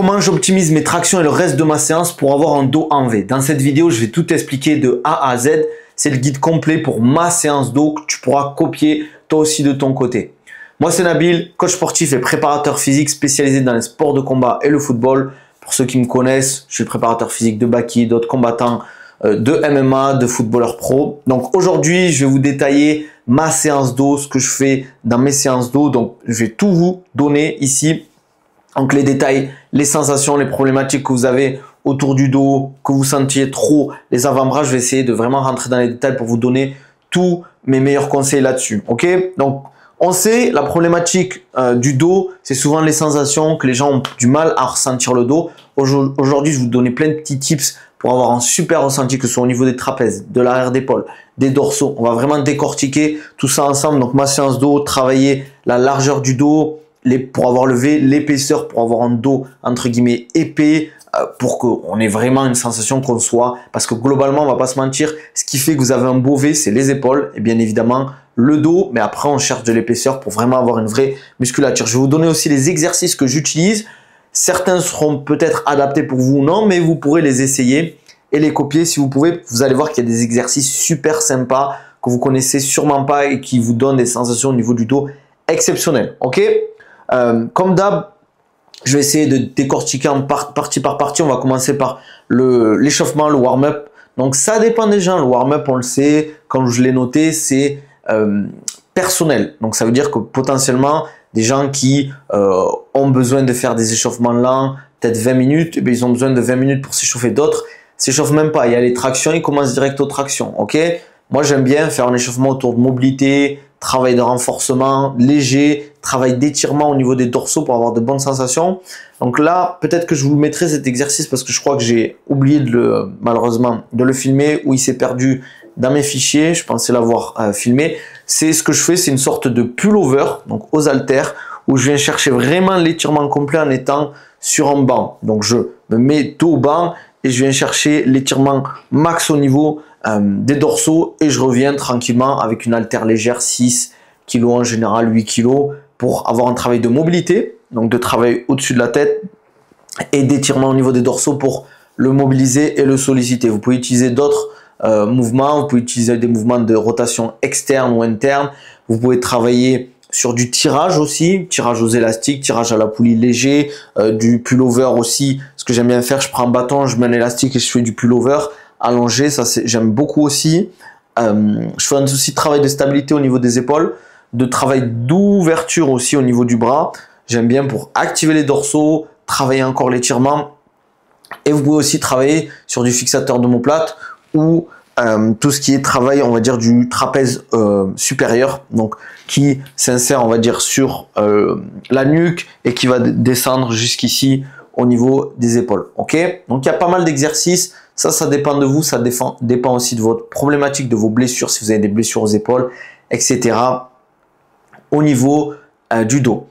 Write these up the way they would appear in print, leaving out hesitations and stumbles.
Comment j'optimise mes tractions et le reste de ma séance pour avoir un dos en V. Dans cette vidéo, je vais tout expliquer de A à Z. C'est le guide complet pour ma séance dos que tu pourras copier toi aussi de ton côté. Moi, c'est Nabil, coach sportif et préparateur physique spécialisé dans les sports de combat et le football. Pour ceux qui me connaissent, je suis préparateur physique de Baki, d'autres combattants de MMA, de footballeurs pro. Donc aujourd'hui, je vais vous détailler ma séance dos, ce que je fais dans mes séances dos. Donc je vais tout vous donner ici. Donc les détails, les sensations, les problématiques que vous avez autour du dos, que vous sentiez trop les avant-bras, je vais essayer de vraiment rentrer dans les détails pour vous donner tous mes meilleurs conseils là-dessus. Ok? Donc on sait, la problématique du dos, c'est souvent les sensations que les gens ont du mal à ressentir le dos. Aujourd'hui, je vais vous donner plein de petits tips pour avoir un super ressenti, que ce soit au niveau des trapèzes, de l'arrière d'épaule, des dorsaux. On va vraiment décortiquer tout ça ensemble. Donc ma séance dos, travailler la largeur du dos, pour avoir le V, l'épaisseur pour avoir un dos entre guillemets épais, pour qu'on ait vraiment une sensation qu'on soit, parce que globalement on va pas se mentir, ce qui fait que vous avez un beau V, c'est les épaules et bien évidemment le dos, mais après on cherche de l'épaisseur pour vraiment avoir une vraie musculature. Je vais vous donner aussi les exercices que j'utilise. Certains seront peut-être adaptés pour vous ou non, mais vous pourrez les essayer et les copier si vous pouvez. Vous allez voir qu'il y a des exercices super sympas que vous connaissez sûrement pas et qui vous donnent des sensations au niveau du dos exceptionnelles. Ok? Comme d'hab, je vais essayer de décortiquer en partie par partie. On va commencer par l'échauffement, le warm-up. Donc ça dépend des gens. Le warm-up, on le sait, comme je l'ai noté, c'est personnel. Donc ça veut dire que potentiellement, des gens qui ont besoin de faire des échauffements lents, peut-être 20 minutes, eh bien, ils ont besoin de 20 minutes pour s'échauffer. D'autres s'échauffent même pas. Il y a les tractions, ils commencent direct aux tractions. Ok? Moi, j'aime bien faire un échauffement autour de mobilité, travail de renforcement léger, travail d'étirement au niveau des dorsaux pour avoir de bonnes sensations. Donc là, peut-être que je vous mettrai cet exercice parce que je crois que j'ai oublié malheureusement de le filmer, ou il s'est perdu dans mes fichiers. Je pensais l'avoir filmé. C'est ce que je fais, c'est une sorte de pullover, donc aux haltères, où je viens chercher vraiment l'étirement complet en étant sur un banc. Donc je me mets dos au banc et je viens chercher l'étirement max au niveau des dorsaux et je reviens tranquillement avec une haltère légère, 6 kg en général, 8 kg, pour avoir un travail de mobilité, donc de travail au-dessus de la tête et d'étirement au niveau des dorsaux pour le mobiliser et le solliciter. Vous pouvez utiliser d'autres mouvements, vous pouvez utiliser des mouvements de rotation externe ou interne, vous pouvez travailler sur du tirage aussi, tirage aux élastiques, tirage à la poulie léger, du pullover aussi. Ce que j'aime bien faire, je prends un bâton, je mets un élastique et je fais du pullover allongé, ça j'aime beaucoup aussi. Je fais aussi travail de stabilité au niveau des épaules, de travail d'ouverture aussi au niveau du bras. J'aime bien pour activer les dorsaux, travailler encore l'étirement. Et vous pouvez aussi travailler sur du fixateur d'omoplate ou tout ce qui est travail, on va dire, du trapèze supérieur, donc qui s'insère, on va dire, sur la nuque et qui va descendre jusqu'ici au niveau des épaules. Ok? Donc il y a pas mal d'exercices. Ça dépend de vous, ça dépend aussi de votre problématique, de vos blessures, si vous avez des blessures aux épaules, etc. au niveau du dos.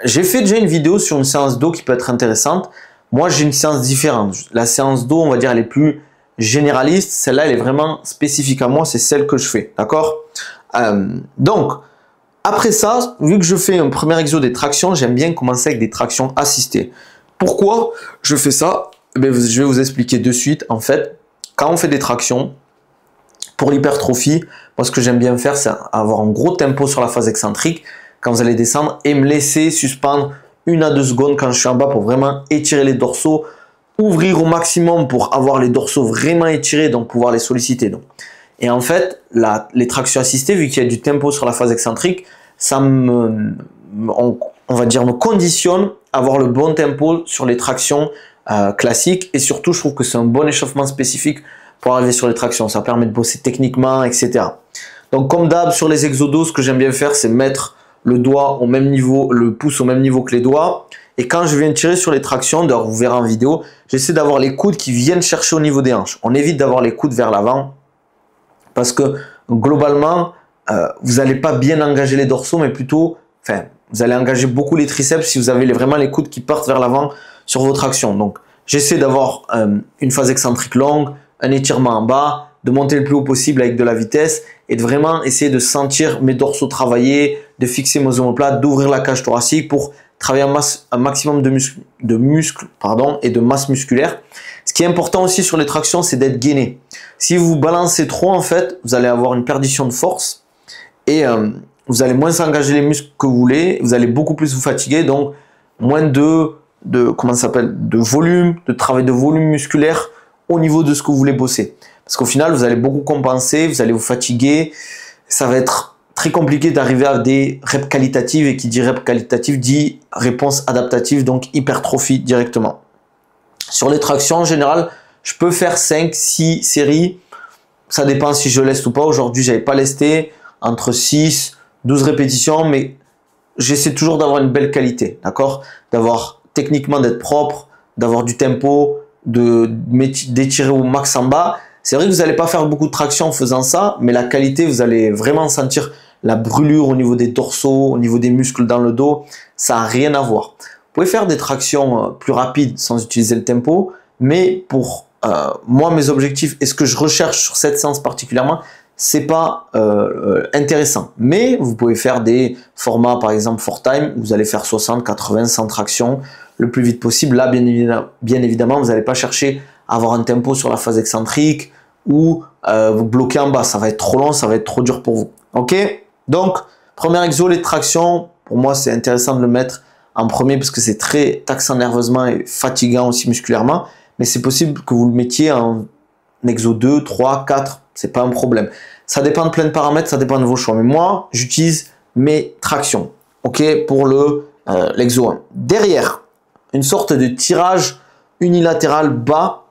J'ai fait déjà une vidéo sur une séance dos qui peut être intéressante. Moi, j'ai une séance différente. La séance dos, on va dire, elle est plus généraliste. Celle-là, elle est vraiment spécifique à moi. C'est celle que je fais. D'accord? Donc, après ça, vu que je fais un premier exo des tractions, j'aime bien commencer avec des tractions assistées. Pourquoi je fais ça? Eh bien, je vais vous expliquer de suite. En fait, quand on fait des tractions, pour l'hypertrophie, moi, ce que j'aime bien faire, c'est avoir un gros tempo sur la phase excentrique quand vous allez descendre et me laisser suspendre 1 à 2 secondes quand je suis en bas pour vraiment étirer les dorsaux, ouvrir au maximum pour avoir les dorsaux vraiment étirés, donc pouvoir les solliciter. Donc. Et en fait, les tractions assistées, vu qu'il y a du tempo sur la phase excentrique, ça on va dire, me conditionne à avoir le bon tempo sur les tractions classiques. Et surtout, je trouve que c'est un bon échauffement spécifique pour arriver sur les tractions. Ça permet de bosser techniquement, etc. Donc, comme d'hab, sur les exodos, ce que j'aime bien faire, c'est mettre le doigt au même niveau, le pouce au même niveau que les doigts. Et quand je viens tirer sur les tractions, d'ailleurs, vous verrez en vidéo, j'essaie d'avoir les coudes qui viennent chercher au niveau des hanches. On évite d'avoir les coudes vers l'avant parce que globalement, vous n'allez pas bien engager les dorsaux, mais plutôt, vous allez engager beaucoup les triceps si vous avez vraiment les coudes qui partent vers l'avant sur vos tractions. Donc, j'essaie d'avoir une phase excentrique longue, un étirement en bas, de monter le plus haut possible avec de la vitesse et de vraiment essayer de sentir mes dorsaux travailler, de fixer mes omoplates, d'ouvrir la cage thoracique pour travailler un maximum de muscles et de masse musculaire. Ce qui est important aussi sur les tractions, c'est d'être gainé. Si vous balancez trop, en fait, vous allez avoir une perdition de force et vous allez moins engager les muscles que vous voulez, vous allez beaucoup plus vous fatiguer, donc moins de volume, de travail de volume musculaire au niveau de ce que vous voulez bosser. Parce qu'au final, vous allez beaucoup compenser, vous allez vous fatiguer, ça va être très compliqué d'arriver à des reps qualitatives, et qui dit reps qualitative dit réponse adaptative, donc hypertrophie directement. Sur les tractions, en général, je peux faire 5-6 séries, ça dépend si je leste ou pas. Aujourd'hui, j'avais pas lesté, entre 6, 12 répétitions, mais j'essaie toujours d'avoir une belle qualité, d'accord? D'avoir techniquement d'être propre, d'avoir du tempo, d'étirer au max en bas. C'est vrai que vous n'allez pas faire beaucoup de traction en faisant ça, mais la qualité, vous allez vraiment sentir la brûlure au niveau des dorsaux, au niveau des muscles dans le dos. Ça n'a rien à voir. Vous pouvez faire des tractions plus rapides sans utiliser le tempo, mais pour moi, mes objectifs et ce que je recherche sur cette séance particulièrement, c'est pas intéressant. Mais vous pouvez faire des formats, par exemple, for time, où vous allez faire 60, 80, 100 tractions le plus vite possible. Là, bien évidemment, vous n'allez pas chercher à avoir un tempo sur la phase excentrique ou vous bloquer en bas. Ça va être trop long, ça va être trop dur pour vous. Ok? Donc, premier exo, les tractions. Pour moi, c'est intéressant de le mettre en premier parce que c'est très taxant nerveusement et fatigant aussi musculairement. Mais c'est possible que vous le mettiez en exo 2, 3, 4. C'est pas un problème. Ça dépend de plein de paramètres, ça dépend de vos choix. Mais moi, j'utilise mes tractions. Ok? Pour l'exo 1. Derrière, une sorte de tirage unilatéral bas.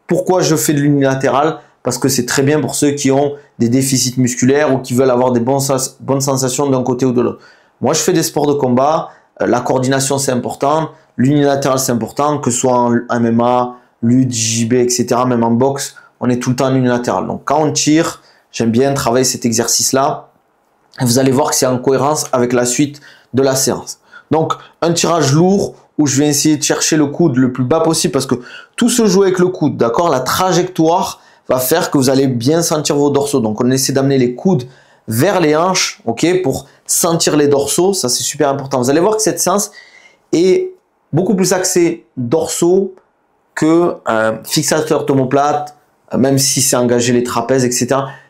Pourquoi je fais de l'unilatéral? Parce que c'est très bien pour ceux qui ont des déficits musculaires ou qui veulent avoir des bonnes sensations d'un côté ou de l'autre. Moi, je fais des sports de combat. La coordination, c'est important. L'unilatéral, c'est important. Que ce soit en MMA, lutte, JB, etc. Même en boxe, on est tout le temps en unilatéral. Donc, quand on tire, j'aime bien travailler cet exercice-là. Et vous allez voir que c'est en cohérence avec la suite de la séance. Donc, un tirage lourd où je vais essayer de chercher le coude le plus bas possible parce que tout se joue avec le coude, d'accord? La trajectoire va faire que vous allez bien sentir vos dorsaux. Donc, on essaie d'amener les coudes vers les hanches, ok? Pour sentir les dorsaux, ça c'est super important. Vous allez voir que cette séance est beaucoup plus axée dorsaux que fixateur omoplate, même si c'est engagé les trapèzes, etc.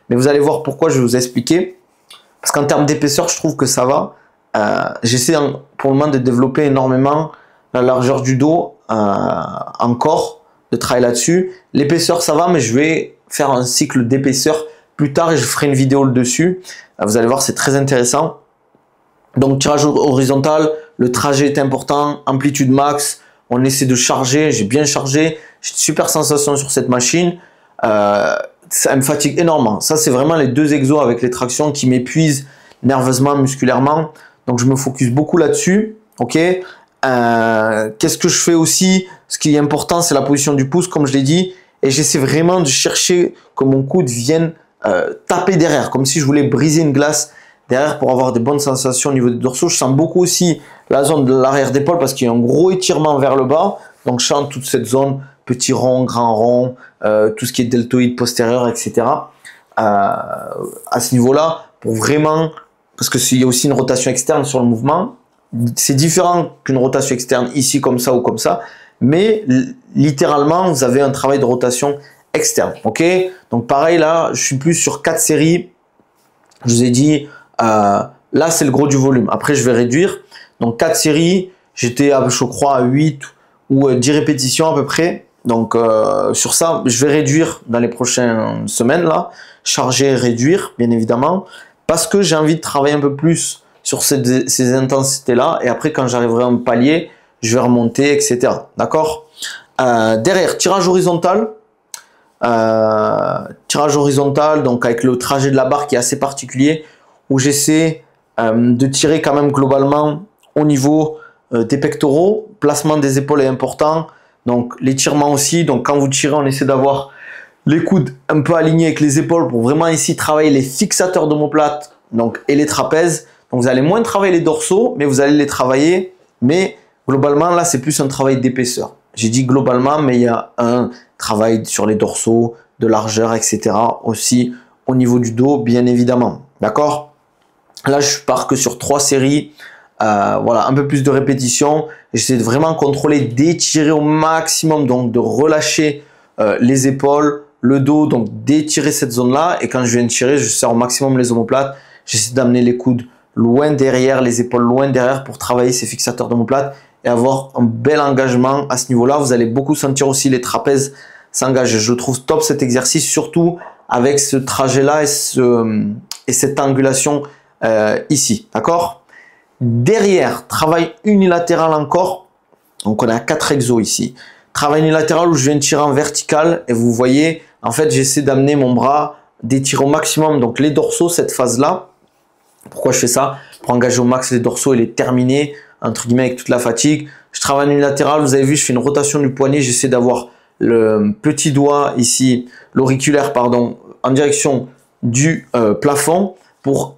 Mais vous allez voir pourquoi, je vais vous expliquer. Parce qu'en termes d'épaisseur, je trouve que ça va. J'essaie pour le moment de développer énormément la largeur du dos encore, de travailler là-dessus. L'épaisseur, ça va, mais je vais faire un cycle d'épaisseur plus tard et je ferai une vidéo dessus. Vous allez voir, c'est très intéressant. Donc, tirage horizontal, le trajet est important, amplitude max. On essaie de charger, j'ai bien chargé. J'ai une super sensation sur cette machine. Ça me fatigue énormément. Ça, c'est vraiment les deux exos avec les tractions qui m'épuisent nerveusement, musculairement. Donc, je me focus beaucoup là-dessus. Ok. Qu'est-ce que je fais aussi? Ce qui est important, c'est la position du pouce, comme je l'ai dit. Et j'essaie vraiment de chercher que mon coude vienne taper derrière, comme si je voulais briser une glace derrière pour avoir des bonnes sensations au niveau des dorsaux. Je sens beaucoup aussi la zone de l'arrière d'épaule parce qu'il y a un gros étirement vers le bas. Donc, je sens toute cette zone, petit rond, grand rond, tout ce qui est deltoïde postérieur, etc. À ce niveau-là, pour vraiment, parce qu'il y a aussi une rotation externe sur le mouvement. C'est différent qu'une rotation externe ici comme ça ou comme ça, mais littéralement, vous avez un travail de rotation externe. Ok? Donc, pareil, là, je suis plus sur 4 séries. Je vous ai dit, là, c'est le gros du volume. Après, je vais réduire. Donc, 4 séries, j'étais, je crois, à 8 ou 10 répétitions à peu près. Donc, sur ça, je vais réduire dans les prochaines semaines, là. Charger et réduire, bien évidemment, parce que j'ai envie de travailler un peu plus sur ces intensités-là. Et après, quand j'arriverai à un palier, je vais remonter, etc. D'accord? Derrière, tirage horizontal. Tirage horizontal, donc avec le trajet de la barre qui est assez particulier, où j'essaie de tirer quand même globalement au niveau des pectoraux. Placement des épaules est important, donc l'étirement aussi. Donc quand vous tirez, on essaie d'avoir les coudes un peu alignés avec les épaules pour vraiment ici travailler les fixateurs d'omoplate donc, et les trapèzes. Donc vous allez moins travailler les dorsaux, mais vous allez les travailler. Mais globalement, là, c'est plus un travail d'épaisseur. J'ai dit globalement, mais il y a un travail sur les dorsaux, de largeur, etc. aussi au niveau du dos, bien évidemment. D'accord? Là, je pars que sur 3 séries voilà, un peu plus de répétitions. J'essaie de vraiment contrôler, d'étirer au maximum, donc de relâcher les épaules, le dos, donc d'étirer cette zone-là. Et quand je viens de tirer, je serre au maximum les omoplates. J'essaie d'amener les coudes loin derrière, les épaules loin derrière pour travailler ces fixateurs d'omoplates et avoir un bel engagement à ce niveau-là. Vous allez beaucoup sentir aussi les trapèzes s'engager. Je trouve top cet exercice, surtout avec ce trajet-là et cette angulation ici. D'accord? Derrière, travail unilatéral encore. Donc on a 4 exos ici. Travail unilatéral où je viens de tirer en vertical et vous voyez, en fait, j'essaie d'amener mon bras, d'étirer au maximum donc les dorsaux, cette phase-là. Pourquoi je fais ça? Pour engager au max les dorsaux et les terminer, entre guillemets, avec toute la fatigue. Je travaille en unilatéral, vous avez vu, je fais une rotation du poignet, j'essaie d'avoir le petit doigt ici, l'auriculaire, pardon, en direction du plafond pour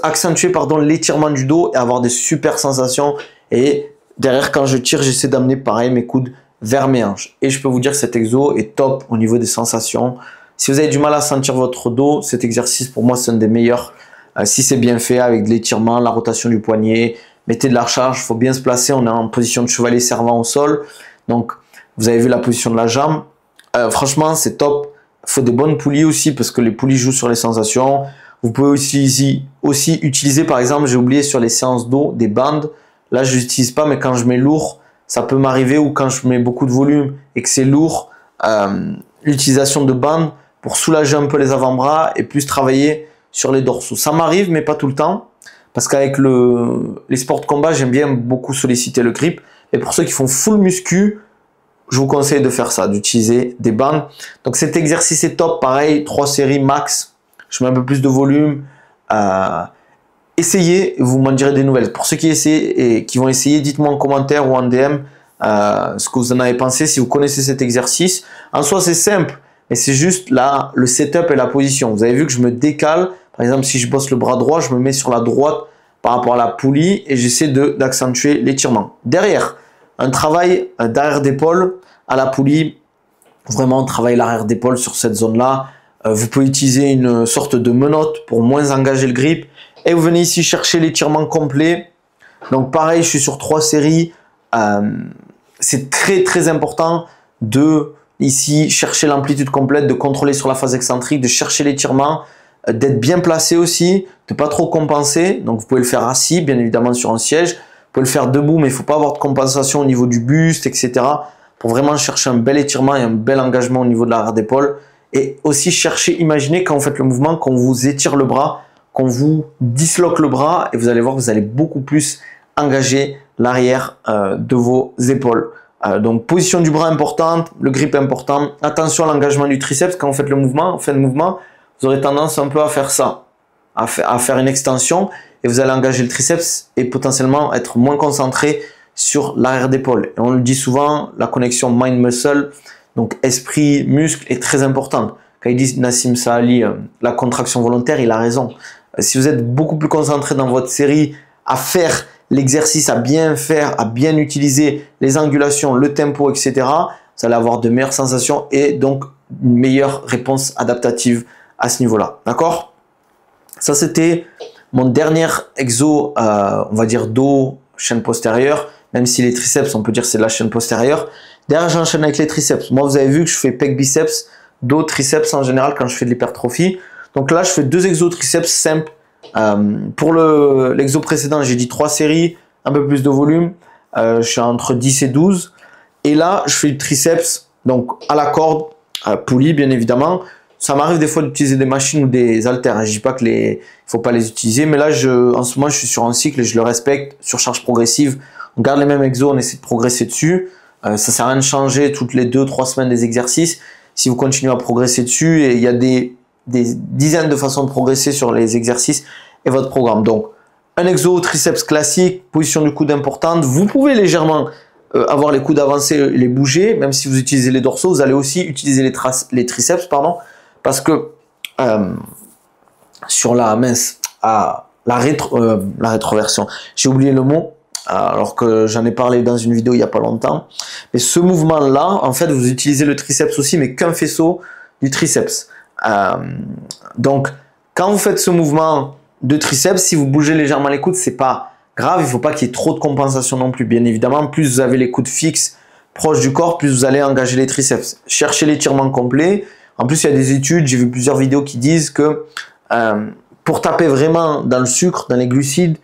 accentuer l'étirement du dos et avoir des super sensations. Et derrière, quand je tire, j'essaie d'amener pareil mes coudes vers mes hanches. Et je peux vous dire que cet exo est top au niveau des sensations. Si vous avez du mal à sentir votre dos, cet exercice pour moi c'est un des meilleurs. Si c'est bien fait avec de l'étirement, la rotation du poignet, mettez de la recharge, il faut bien se placer. On est en position de chevalier servant au sol. Donc vous avez vu la position de la jambe. Franchement c'est top. Il faut des bonnes poulies aussi parce que les poulies jouent sur les sensations. Vous pouvez aussi utiliser, par exemple, j'ai oublié sur les séances dos, des bandes. Là, je n'utilise pas, mais quand je mets lourd, ça peut m'arriver, ou quand je mets beaucoup de volume et que c'est lourd, l'utilisation de bandes pour soulager un peu les avant-bras et plus travailler sur les dorsaux. Ça m'arrive, mais pas tout le temps, parce qu'avec les sports de combat, j'aime bien beaucoup solliciter le grip. Et pour ceux qui font full muscu, je vous conseille de faire ça, d'utiliser des bandes. Donc cet exercice est top, pareil, 3 séries max. Je mets un peu plus de volume. Essayez, vous m'en direz des nouvelles. Pour ceux qui essaient et qui vont essayer, dites-moi en commentaire ou en DM ce que vous en avez pensé, si vous connaissez cet exercice. En soi, c'est simple, mais c'est juste là, le setup et la position. Vous avez vu que je me décale. Par exemple, si je bosse le bras droit, je me mets sur la droite par rapport à la poulie et j'essaie d'accentuer l'étirement. Derrière, un travail d'arrière d'épaule à la poulie. Vraiment, travailler l'arrière d'épaule sur cette zone-là. Vous pouvez utiliser une sorte de menotte pour moins engager le grip. Et vous venez ici chercher l'étirement complet. Donc pareil, je suis sur 3 séries. C'est très important de ici chercher l'amplitude complète, de contrôler sur la phase excentrique, de chercher l'étirement, d'être bien placé aussi, de pas trop compenser. Donc vous pouvez le faire assis, bien évidemment sur un siège. Vous pouvez le faire debout, mais il ne faut pas avoir de compensation au niveau du buste, etc. Pour vraiment chercher un bel étirement et un bel engagement au niveau de l'arrière d'épaule. Et aussi chercher, imaginez quand vous faites le mouvement, quand vous étire le bras, qu'on vous disloque le bras et vous allez voir que vous allez beaucoup plus engager l'arrière de vos épaules. Donc position du bras importante, le grip important. Attention à l'engagement du triceps quand vous faites le mouvement. En fin de mouvement, vous aurez tendance un peu à faire ça, à faire une extension et vous allez engager le triceps et potentiellement être moins concentré sur l'arrière d'épaule. Et on le dit souvent, la connexion mind-muscle, donc esprit-muscle est très importante. Quand il dit Nassim Saali, la contraction volontaire, il a raison. Si vous êtes beaucoup plus concentré dans votre série à faire l'exercice, à bien faire, à bien utiliser les angulations, le tempo, etc., vous allez avoir de meilleures sensations et donc une meilleure réponse adaptative à ce niveau-là. D'accord? Ça, c'était mon dernier exo, on va dire dos, chaîne postérieure, même si les triceps, on peut dire c'est la chaîne postérieure. Derrière, j'enchaîne avec les triceps. Moi, vous avez vu que je fais pec biceps, dos, triceps en général quand je fais de l'hypertrophie. Donc là, je fais 2 exos triceps simples. Pour l'exo précédent, j'ai dit 3 séries, un peu plus de volume. Je suis entre 10 et 12. Et là, je fais du triceps, donc à la corde, poulie bien évidemment. Ça m'arrive des fois d'utiliser des machines ou des haltères. Je dis pas qu'il faut pas les utiliser, mais là, en ce moment, je suis sur un cycle et je le respecte, sur charge progressive. On garde les mêmes exos, on essaie de progresser dessus. Ça sert à rien de changer toutes les 2-3 semaines des exercices. Si vous continuez à progresser dessus, et il y a des dizaines de façons de progresser sur les exercices et votre programme. Donc, un exo triceps classique, position du coude importante. Vous pouvez légèrement avoir les coudes avancés et les bouger, même si vous utilisez les dorsaux. Vous allez aussi utiliser les triceps, pardon, parce que sur la rétroversion, j'ai oublié le mot, alors que j'en ai parlé dans une vidéo il n'y a pas longtemps. Mais ce mouvement-là, en fait, vous utilisez le triceps aussi, mais qu'un faisceau du triceps. Donc, quand vous faites ce mouvement de triceps, si vous bougez légèrement les coudes, c'est pas grave, il ne faut pas qu'il y ait trop de compensation non plus. Bien évidemment, plus vous avez les coudes fixes proches du corps, plus vous allez engager les triceps. Cherchez l'étirement complet. En plus, il y a des études, j'ai vu plusieurs vidéos qui disent que pour taper vraiment dans le sucre, dans les glucides,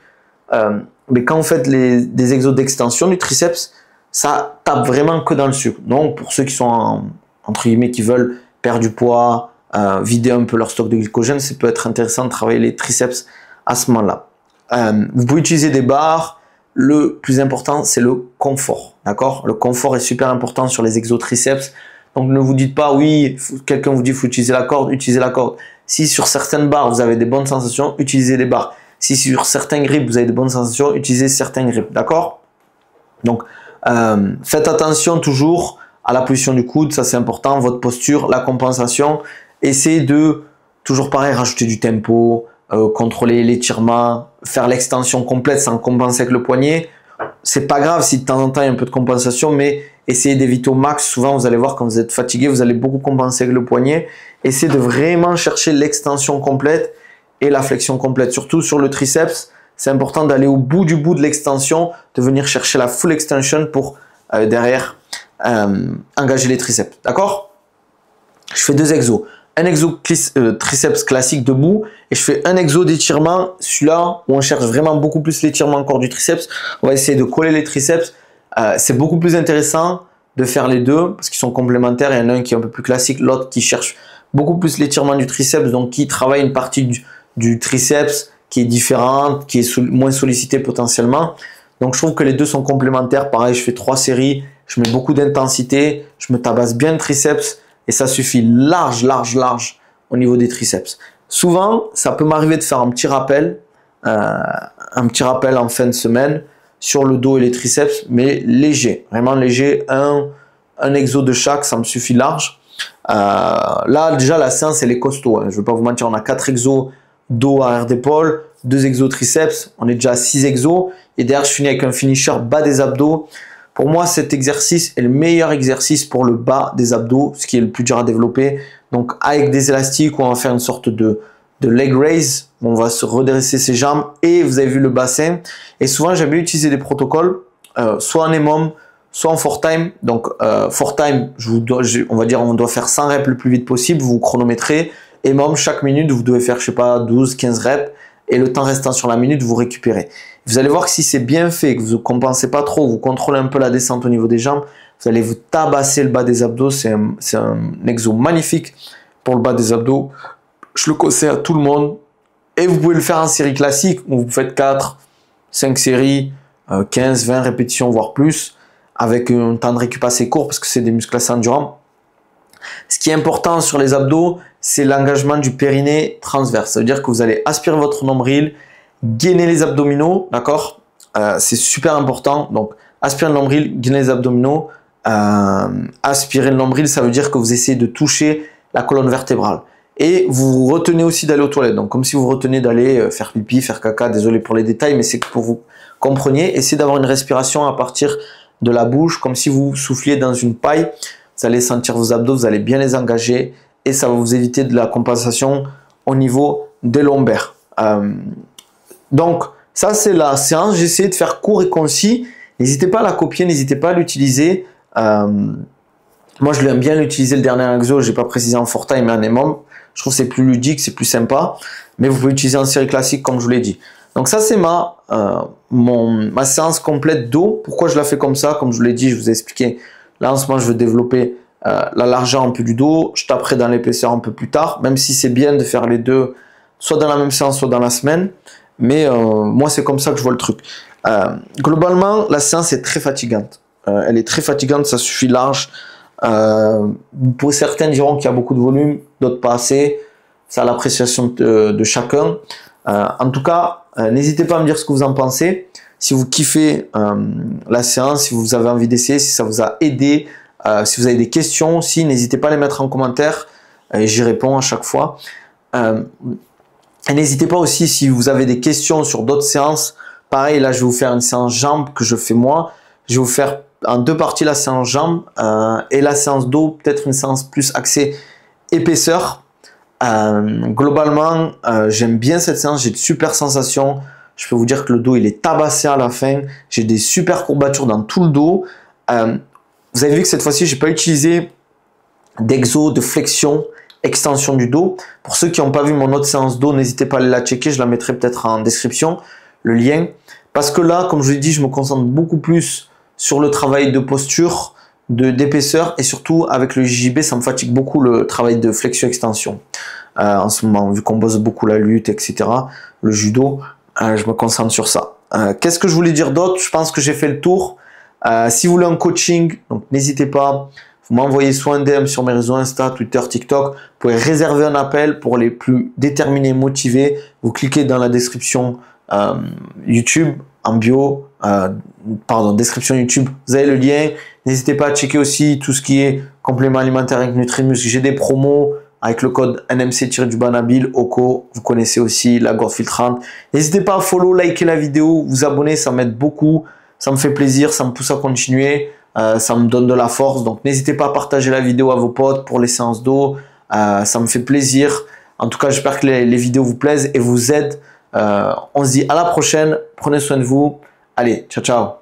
mais quand vous faites des exos d'extension du triceps, ça tape vraiment que dans le sucre. Donc, pour ceux qui sont, entre guillemets, qui veulent perdre du poids, vider un peu leur stock de glycogène, ça peut être intéressant de travailler les triceps à ce moment-là. Vous pouvez utiliser des barres. Le plus important, c'est le confort. D'accord? Le confort est super important sur les exos triceps. Donc, ne vous dites pas, oui, quelqu'un vous dit qu'il faut utiliser la corde, utilisez la corde. Si sur certaines barres, vous avez des bonnes sensations, utilisez des barres. Si sur certains grips, vous avez de bonnes sensations, utilisez certains grips. D'accord? Donc, faites attention toujours à la position du coude, ça c'est important, votre posture, la compensation. Essayez de, toujours pareil, rajouter du tempo, contrôler l'étirement, faire l'extension complète sans compenser avec le poignet. C'est pas grave si de temps en temps il y a un peu de compensation, mais essayez d'éviter au max. Souvent, vous allez voir quand vous êtes fatigué, vous allez beaucoup compenser avec le poignet. Essayez de vraiment chercher l'extension complète et la flexion complète. Surtout sur le triceps, c'est important d'aller au bout de l'extension, de venir chercher la full extension pour derrière engager les triceps. D'accord? Je fais 2 exos. Un exo triceps classique debout et je fais un exo d'étirement, celui-là où on cherche vraiment beaucoup plus l'étirement encore du triceps. On va essayer de coller les triceps. C'est beaucoup plus intéressant de faire les deux parce qu'ils sont complémentaires. Il y en a un qui est un peu plus classique, l'autre qui cherche beaucoup plus l'étirement du triceps, donc qui travaille une partie du triceps qui est différente, qui est moins sollicitée potentiellement. Donc je trouve que les deux sont complémentaires. Pareil, je fais 3 séries, je mets beaucoup d'intensité, je me tabasse bien le triceps. Et ça suffit large au niveau des triceps. Souvent, ça peut m'arriver de faire un petit rappel en fin de semaine sur le dos et les triceps, mais léger, vraiment léger. Un exo de chaque, ça me suffit large. Là, déjà, la séance, elle est costaud. Hein. Je ne vais pas vous mentir, on a 4 exos dos, arrière d'épaule, 2 exos triceps, on est déjà à 6 exos. Et derrière, je finis avec un finisher bas des abdos. Pour moi, cet exercice est le meilleur exercice pour le bas des abdos, ce qui est le plus dur à développer. Donc, avec des élastiques, on va faire une sorte de leg raise. On va se redresser ses jambes et vous avez vu le bassin. Et souvent, j'aime bien utiliser des protocoles, soit en EMOM, soit en 4time. Donc, 4time, on va dire, on doit faire 100 reps le plus vite possible. Vous chronométrez. EMOM, chaque minute, vous devez faire, je sais pas, 12, 15 reps. Et le temps restant sur la minute, vous récupérez. Vous allez voir que si c'est bien fait, que vous ne compensez pas trop, vous contrôlez un peu la descente au niveau des jambes, vous allez vous tabasser le bas des abdos. C'est un exo magnifique pour le bas des abdos. Je le conseille à tout le monde. Et vous pouvez le faire en série classique, où vous faites 4, 5 séries, 15, 20 répétitions, voire plus, avec un temps de récup assez court, parce que c'est des muscles assez endurants. Ce qui est important sur les abdos, c'est l'engagement du périnée transverse. Ça veut dire que vous allez aspirer votre nombril, gainer les abdominaux, d'accord? C'est super important. Donc, aspirer le nombril, gainer les abdominaux. Aspirer le nombril, ça veut dire que vous essayez de toucher la colonne vertébrale. Et vous retenez aussi d'aller aux toilettes. Donc, comme si vous retenez d'aller faire pipi, faire caca. Désolé pour les détails, mais c'est pour vous compreniez. Essayez d'avoir une respiration à partir de la bouche, comme si vous souffliez dans une paille. Vous allez sentir vos abdos, vous allez bien les engager et ça va vous éviter de la compensation au niveau des lombaires. Donc, ça c'est la séance. J'ai essayé de faire court et concis. N'hésitez pas à la copier, n'hésitez pas à l'utiliser. Moi, je l'aime bien l'utiliser le dernier exo. Je n'ai pas précisé en 4time mais en EMOM. Je trouve que c'est plus ludique, c'est plus sympa. Mais vous pouvez l'utiliser en série classique comme je vous l'ai dit. Donc ça, c'est ma séance complète dos. Pourquoi je la fais comme ça? Comme je vous l'ai dit, je vous ai expliqué. Là, en ce moment, je veux développer la largeur un peu du dos. Je taperai dans l'épaisseur un peu plus tard, même si c'est bien de faire les deux, soit dans la même séance, soit dans la semaine. Mais moi, c'est comme ça que je vois le truc. Globalement, la séance est très fatigante. Elle est très fatigante, ça suffit large. Pour certains diront qu'il y a beaucoup de volume, d'autres pas assez. C'est à l'appréciation de chacun. En tout cas, n'hésitez pas à me dire ce que vous en pensez. Si vous kiffez la séance, si vous avez envie d'essayer, si ça vous a aidé, si vous avez des questions aussi, n'hésitez pas à les mettre en commentaire et j'y réponds à chaque fois. Et n'hésitez pas aussi si vous avez des questions sur d'autres séances. Pareil, là je vais vous faire une séance jambes que je fais moi. Je vais vous faire en 2 parties la séance jambes et la séance dos, peut-être une séance plus axée épaisseur. Globalement, j'aime bien cette séance, j'ai de super sensations. je peux vous dire que le dos il est tabassé à la fin. J'ai des super courbatures dans tout le dos. Vous avez vu que cette fois-ci, j'ai pas utilisé d'exo, de flexion, extension du dos. Pour ceux qui n'ont pas vu mon autre séance dos, n'hésitez pas à la checker. Je la mettrai peut-être en description, le lien. Parce que là, comme je vous l'ai dit, je me concentre beaucoup plus sur le travail de posture, d'épaisseur et surtout avec le JJB, ça me fatigue beaucoup le travail de flexion-extension. En ce moment, vu qu'on bosse beaucoup la lutte, etc., le judo, je me concentre sur ça. Qu'est-ce que je voulais dire d'autre? Je pense que j'ai fait le tour. Si vous voulez un coaching, donc n'hésitez pas. Vous m'envoyez soit un DM sur mes réseaux Insta, Twitter, TikTok. Vous pouvez réserver un appel pour les plus déterminés, motivés. Vous cliquez dans la description YouTube, en bio, description YouTube. Vous avez le lien. N'hésitez pas à checker aussi tout ce qui est complément alimentaire avec Nutrimus. J'ai des promos avec le code NMC-Nabil, OCO. Vous connaissez aussi la gourde filtrante. N'hésitez pas à follow, liker la vidéo, vous abonner, ça m'aide beaucoup. Ça me fait plaisir, ça me pousse à continuer. Ça me donne de la force, donc n'hésitez pas à partager la vidéo à vos potes pour les séances d'eau, ça me fait plaisir. En tout cas, j'espère que les vidéos vous plaisent et vous aident. On se dit à la prochaine, prenez soin de vous. Allez, ciao ciao.